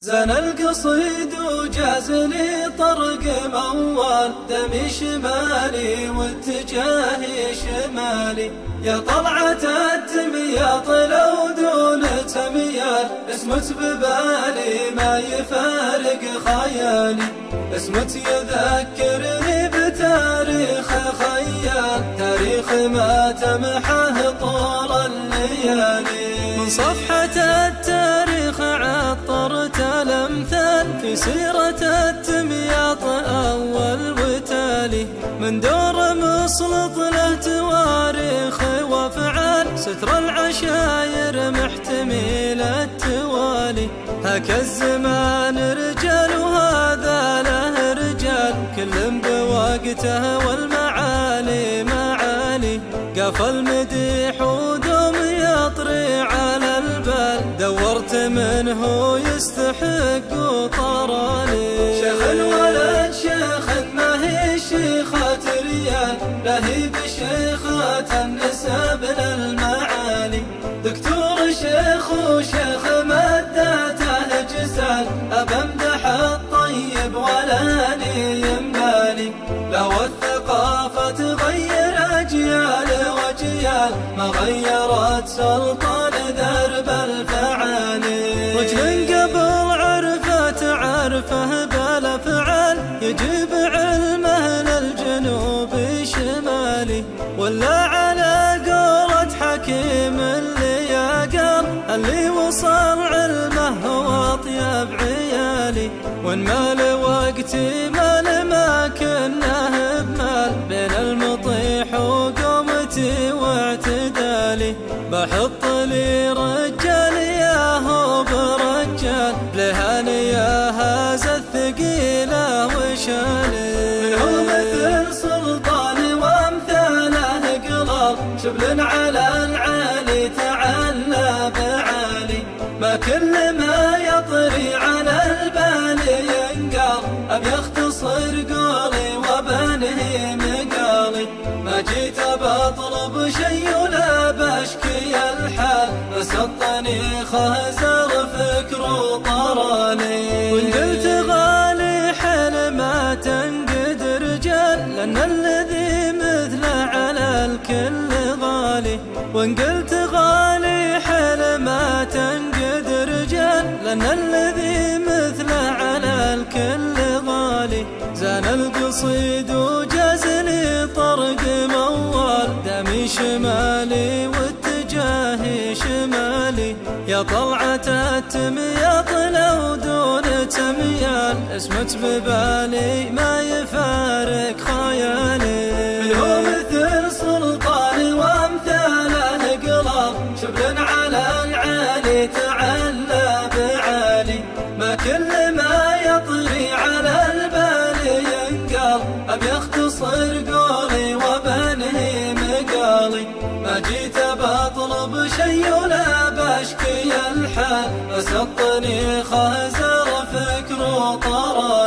زان القصيد وجاز لي طرق موال، دمي شمالي واتجاهي شمالي. يا طلعة التمياط لو دون تميال، اسمت ببالي ما يفارق خيالي. اسمت يذكرني بتاريخ خيال، تاريخ ما تمحه طول الليالي. من صفحة التاريخ عطرت الأمثال، في سيرة التمياط أول وتالي. من دور مسلط له تواريخ وفعال، ستر العشاير محتمل التوالي. هاك الزمان رجال وهذا له رجال، كل بوقته والمعالي معالي. قاف المديح ودوم يطري على البال، دورت منه يستحق وطرالي. شيخ الولد شيخ ما هي شيخة ريال، لا هي بشيخة النسب للمعالي. دكتور شيخ وشيخ مدته جسال، أبمدح الطيب ولا لي يمالي. لو الثقافة تغير أجيال وجيال، ما غيرت سلطان درب الفعالي. رجل قبل عرفه بالأفعال، يجيب علمه للجنوب شمالي. ولا على قولة حكيم اللي يقر، اللي وصل علمه هو أطيب عيالي. وإن مال وقتي مال ما كناه بمال، بين المطيح وقومتي واعتدالي. بحط لي رجال ياهو برجال، لهاني يا هاز الثقيلة وشالي. منهم مثل سلطان وامثاله قلال، شبل على العالي تعلى بعالي. ما كل ما يطري على البال ينقال، أم يختصر قولي وبنهي مقالي. ما جيت بطلب شي ولا بشكي الحال، بس الطنيخة زر فكر وطرالي. وإن قلت غالي حل ما تنقد رجال، لأن الذي مثله على الكل غالي. وإن قلت غالي حل ما تنقد رجال، لأن الذي مثله على الكل غالي. زان القصيد وجاز لي طرق موال، دمي شمالي واتجاهي شمالي. يا طلعة التمياط لو دون تميال، اسمت ببالي ما يفارق خيالي. منه مثل سلطان وامثاله قلال، شبل على العالي تعلى بعالي. ما كل ما يطري على البال ينقال، أم يختصر قولي وبنهي مقالي. ما جيت بطلب شي ولا بشكي الحال، بس الطنيخة زر فكر وطرالي.